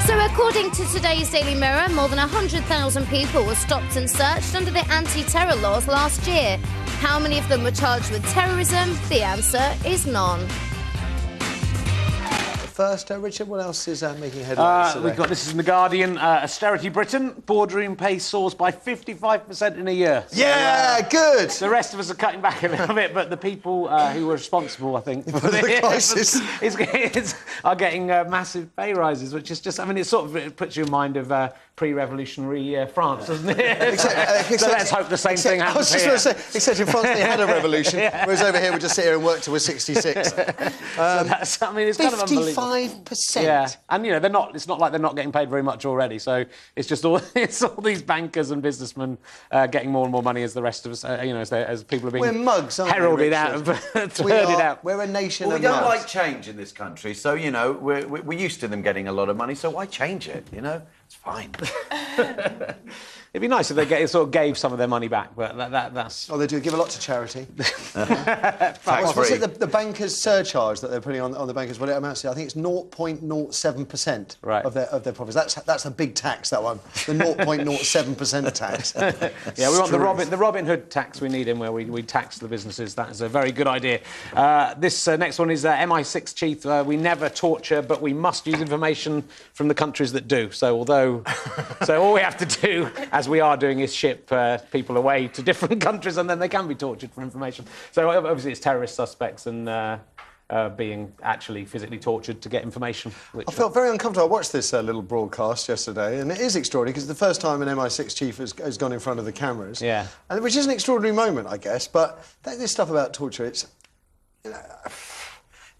So according to today's Daily Mirror, more than 100,000 people were stopped and searched under the anti-terror laws last year. How many of them were charged with terrorism? The answer is none. First, Richard, what else is making headlines today? We've got this in The Guardian. Austerity Britain, boardroom pay soars by 55% in a year. Yeah, good! The rest of us are cutting back a little bit, but the people who were responsible, I think, for the crisis are getting massive pay rises, which is just, I mean, it puts you in mind of pre-revolutionary France, doesn't it? So let's hope the same thing happens. I was just going to say, except in France they had a revolution, whereas over here we just sit here and work till we're 66. So I mean, it's kind of unbelievable. 55%. Yeah, and you know they're not. It's not like they're not getting paid very much already. So it's just all these bankers and businessmen getting more and more money as the rest of us. You know, as people are being we're mugs, aren't heralded we, out, herded out. We're a nation. Well, of we don't mugs. like change in this country, so you know we're used to them getting a lot of money. So why change it? You know, it's fine. It'd be nice if they sort of gave some of their money back, but that's... Oh, they do give a lot to charity. Tax-free. What's it, the bankers' surcharge that they're putting on the bankers? What it amounts to? I think it's 0.07% of their profits. That's a big tax, that one. The 0.07% tax. Yeah, we want the Robin Hood tax we need in where we tax the businesses. That is a very good idea. This next one is MI6 chief. We never torture, but we must use information from the countries that do. So all we have to do, as we are doing, is ship people away to different countries and then they can be tortured for information. So obviously it's terrorist suspects and being actually physically tortured to get information. I felt very uncomfortable. I watched this little broadcast yesterday and it is extraordinary because it's the first time an MI6 chief has gone in front of the cameras. Yeah. And, which is an extraordinary moment, I guess, but this stuff about torture, it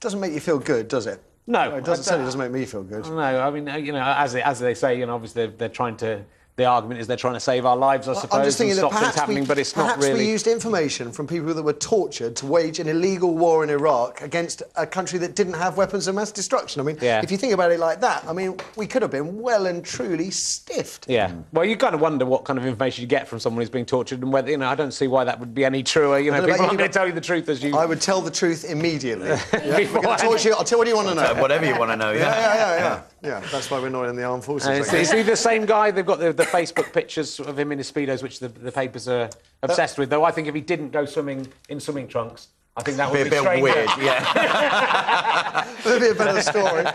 doesn't make you feel good, does it? No. It certainly doesn't make me feel good. No, I mean, you know, as they say, you know, obviously they're trying to... The argument is they're trying to save our lives, I suppose, I'm just thinking and that stop things happening, but it's not really... Perhaps we used information from people that were tortured to wage an illegal war in Iraq against a country that didn't have weapons of mass destruction. I mean, if you think about it like that, I mean, we could have been well and truly stiffed. Yeah. Well, you kind of wonder what kind of information you get from someone who's being tortured and whether, you know, I don't see why that would be any truer. You know, people aren't going to tell you the truth as you... I would tell the truth immediately. We're going to torture you. I'll tell you what you want to know. Whatever you want to know, Yeah, that's why we're not in the armed forces. Is he the same guy? They've got the Facebook pictures of him in his Speedos, which the papers are obsessed with, though I think if he didn't go swimming in swimming trunks, I think that would be a bit strange. weird, yeah. That'd be a better story.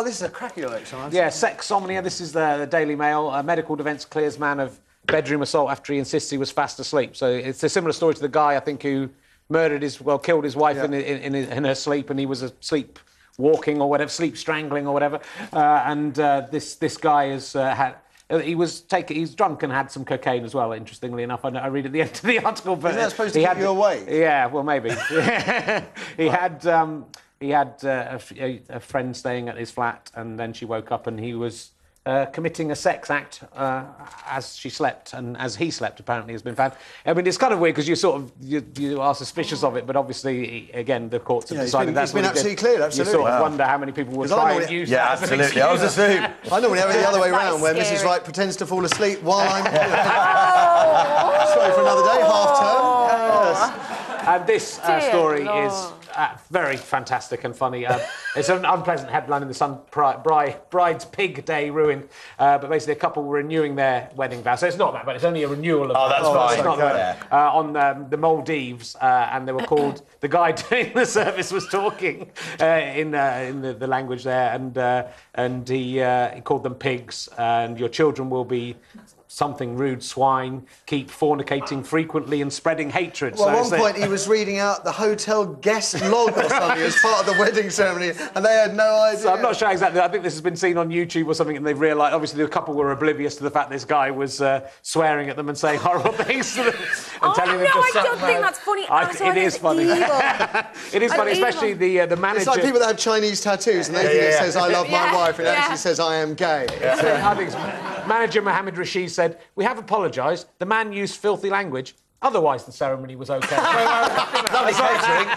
This is a cracking election. Yeah, Sexomnia, this is the Daily Mail. A medical defence clears man of bedroom assault after he insists he was fast asleep. So it's a similar story to the guy, I think, who killed his wife in her sleep, and he was asleep walking or whatever, sleep strangling or whatever. This guy has had... He's drunk and had some cocaine as well, interestingly enough. I read at the end of the article. But isn't that supposed to keep you awake? Yeah, well, maybe. He had a friend staying at his flat, and then she woke up and he was committing a sex act as she slept and as he slept, apparently, has been found. I mean, it's kind of weird because you are suspicious of it, but obviously, again, the courts have decided that's been absolutely clear. Absolutely. You sort of wonder how many people will try and use that as an excuse. Yeah, absolutely. I was asleep. I normally have it the other way round, where Mrs. Wright pretends to fall asleep while I'm... Sorry for another day, half-term. Yes. And this story is very fantastic and funny. It's an unpleasant headline in the Sun. Bride's pig day ruined. But basically, a couple were renewing their wedding vows. So it's not that, but it's only a renewal of... Oh, that's fine. It's not on the Maldives, and they were called... The guy doing the service was talking in the language there, and he called them pigs, and your children will be... something rude swine, keep fornicating frequently and spreading hatred. Well, at one point he was reading out the hotel guest log or something as part of the wedding ceremony, and they had no idea. So I'm not sure exactly. I think this has been seen on YouTube or something, and they've realised, obviously, the couple were oblivious to the fact this guy was swearing at them and saying horrible things to them and telling them to I don't think that's funny. It is funny. It is funny, especially the manager. It's like people that have Chinese tattoos and they think it says, I love my wife, and it actually says, I am gay. I think manager Mohammed Rashid said, we have apologised. The man used filthy language. Otherwise, the ceremony was OK. Lovely catering.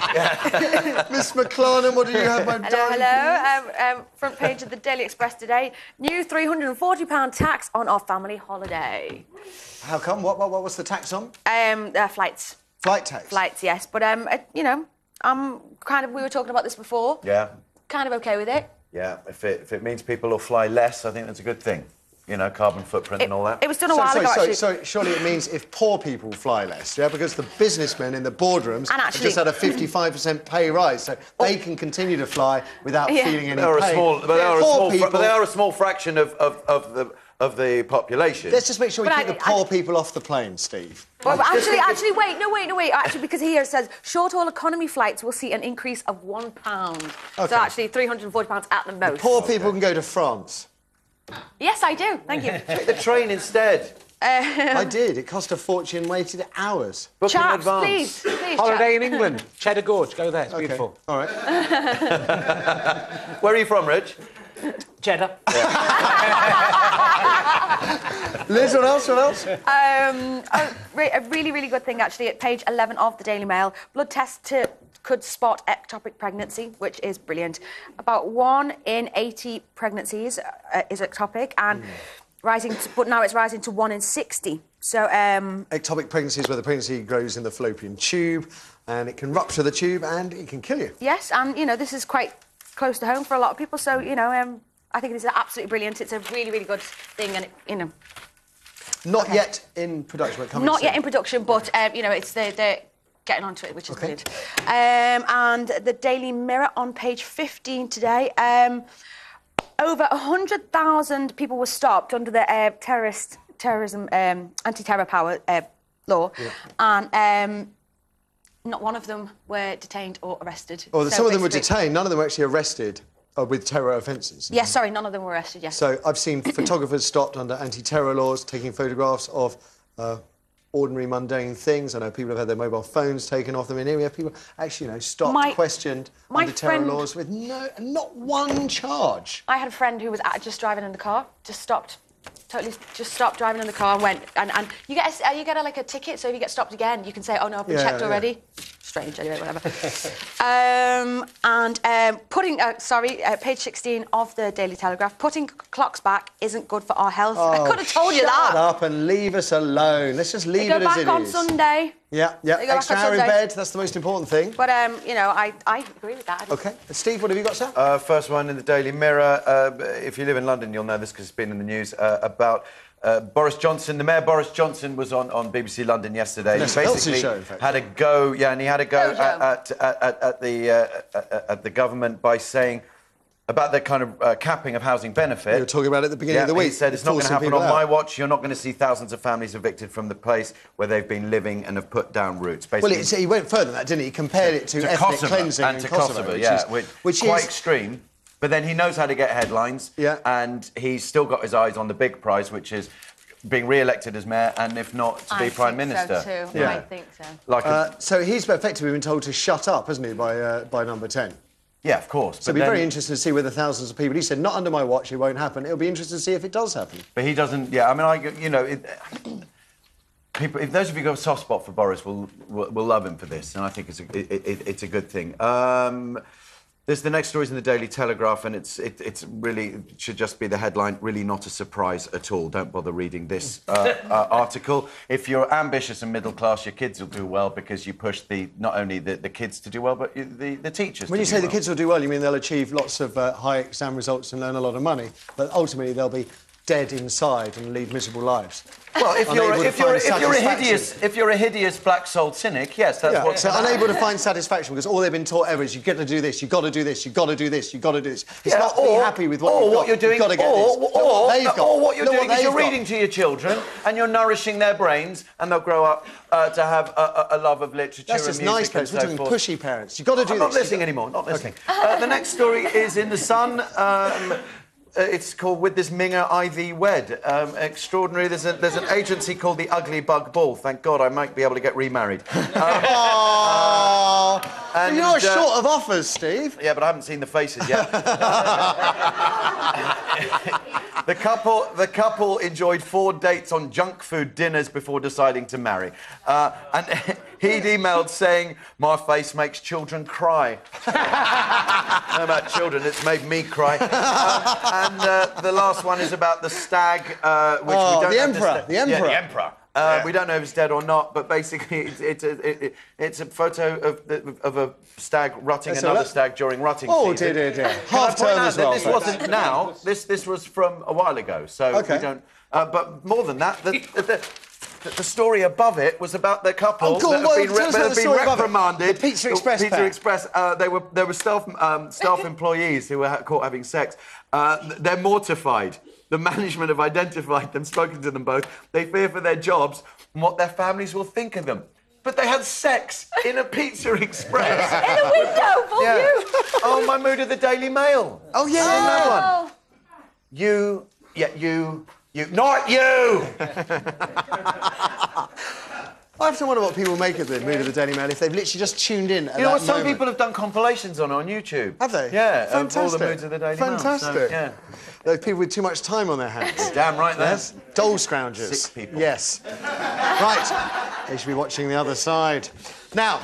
Miss McClarnon, what do you have, my darling? Hello. Front page of the Daily Express today. New £340 tax on our family holiday. How come? What's the tax on? Flights. Flight tax? Flights, yes. But, you know, we were talking about this before. Yeah. Kind of OK with it. Yeah, if it means people will fly less, I think that's a good thing. You know, carbon footprint and all that. It was done a while ago, actually. So surely it means if poor people fly less, yeah? Because the businessmen in the boardrooms have just had a 55% pay rise, so they can continue to fly without feeling any pain. But they are a small fraction of the population. Let's just make sure we keep the poor people off the plane, Steve. Well, actually, wait. Actually, because here it says short-haul economy flights will see an increase of £1. Okay. So actually, £340 at the most. The poor people can go to France. Yes, I do. Thank you. Take the train instead. I did. It cost a fortune, waited hours. Book in advance. Please, Holiday in England. Cheddar Gorge. Go there. It's beautiful. All right. Where are you from, Rich? Cheddar. Liz, what else? A really, really good thing, actually, at page 11 of the Daily Mail. Blood tests could spot ectopic pregnancy, which is brilliant. About 1 in 80 pregnancies is ectopic, and but now it's rising to 1 in 60. So ectopic pregnancy is where the pregnancy grows in the fallopian tube, and it can rupture the tube and it can kill you. Yes, and you know this is quite close to home for a lot of people. So you know, I think this is absolutely brilliant. It's a really, really good thing, and you know. Not yet in production. But coming Not soon. yet in production, but you know, it's they're getting onto it, which is brilliant. And the Daily Mirror on page 15 today. Over 100,000 people were stopped under the terrorism anti-terror power law, and not one of them were detained or arrested. Well, some of them were detained. None of them were actually arrested with terror offences. Yes, sorry, none of them were arrested. Yes. So I've seen photographers stopped under anti-terror laws taking photographs of ordinary, mundane things. I know people have had their mobile phones taken off them. And here we have people actually, you know, stopped, questioned under terror laws with not one charge. I had a friend who was just driving in the car, just stopped driving in the car and went, and you get a ticket, so if you get stopped again, you can say, oh no, I've been checked already. Strange, anyway, whatever. Page 16 of the Daily Telegraph, putting clocks back isn't good for our health. I could have told you that. Shut up and leave us alone. Let's just leave it as it is. They go back on Sunday. Yeah. Extra hour in bed, that's the most important thing. But, you know, I agree with that. OK. Steve, what have you got, sir? First one in the Daily Mirror. If you live in London, you'll know this because it's been in the news, about Boris Johnson. The Mayor Boris Johnson was on BBC London yesterday. He basically had a go, and he had a go at the government by saying about the kind of capping of housing benefit. We were talking about it at the beginning of the week. He said it's not going to happen on my watch. You're not going to see thousands of families evicted from the place where they've been living and have put down roots. Basically, well, he went further than that, didn't he? He compared it to ethnic Kosovo, cleansing and to Kosovo, which is quite extreme. But then he knows how to get headlines, and he's still got his eyes on the big prize, which is being re-elected as mayor, and if not, to be prime minister. So too. I think so. So he's effectively been told to shut up, hasn't he, by number 10? Yeah, of course. So it'll be very interesting to see whether thousands of people... He said, not under my watch, it won't happen. It'll be interesting to see if it does happen. But he doesn't... Yeah, I mean, you know... People, if those of you who have a soft spot for Boris will love him for this, and I think it's a good thing. There's the next story's in the Daily Telegraph, and it's really, it should just be the headline, really not a surprise at all. Don't bother reading this article. If you're ambitious and middle class, your kids will do well because you push not only the kids to do well, but the teachers When you say the kids will do well, you mean they'll achieve lots of high exam results and earn a lot of money, but ultimately they'll be dead inside and lead miserable lives. Well, if you're a hideous black-souled cynic, yes, that's what. So unable to find satisfaction because all they've been taught ever is you've got to do this, you've got to do this, you've got to do this, you've got to do this. It's not being happy with what you've got. You're doing, you've got to get this. Or what you're doing is you're reading to your children and you're nourishing their brains, and they'll grow up to have a love of literature. That's just nice parents. We're talking pushy parents. You've got to do this. I'm not listening anymore. Not listening. The next story is in the Sun. It's called With This Minger IV Wed. Extraordinary. There's an agency called the Ugly Bug Ball. Thank God I might be able to get remarried. And you're short of offers, Steve. Yeah, but I haven't seen the faces yet. The couple enjoyed 4 dates on junk food dinners before deciding to marry. And he'd emailed saying, "My face makes children cry." Know about children, it's made me cry. And the last one is about the stag, which we don't the Emperor. Yeah, the Emperor. We don't know if it's dead or not, but basically it's a photo of a stag rutting another stag during rutting season. Dear. Half term as well. This wasn't now. This was from a while ago, so we don't. But more than that, the story above it was about the couple that have been reprimanded. The Pizza Express. Pizza Express. They were staff employees who were caught having sex. They're mortified. The management have identified them, spoken to them both. They fear for their jobs and what their families will think of them. But they had sex in a Pizza Express. In a window for you. Oh, my mood of the Daily Mail. Oh, yeah. That one. You, not you! I often wonder what people make of the mood of the Daily Mail if they've literally just tuned in at You know what? that Some moment. people have done compilations on YouTube. Have they? Yeah, Fantastic. of all the moods of the Daily Mail. Fantastic. So, yeah. Those people with too much time on their hands. Damn right there. Yes. Dole scroungers. Sick people. Yes. Right. They should be watching The Other Side. Now,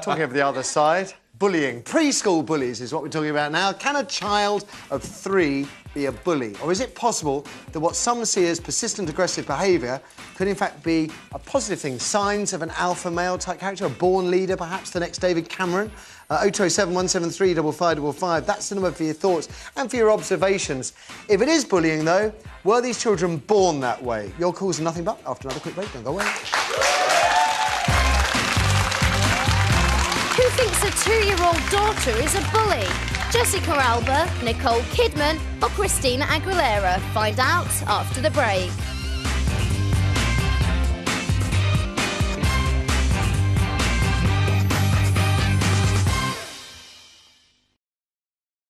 talking of The Other Side, bullying. Preschool bullies is what we're talking about now. Can a child of 3 be a bully? Or is it possible that what some see as persistent aggressive behaviour could in fact be a positive thing? Signs of an alpha male type character, a born leader, perhaps the next David Cameron? 0207 173 5555. That's the number for your thoughts and for your observations. If it is bullying, though, were these children born that way? Your calls are nothing but after another quick break. Don't go away. Who thinks a 2-year-old daughter is a bully? Jessica Alba, Nicole Kidman or Christina Aguilera? Find out after the break.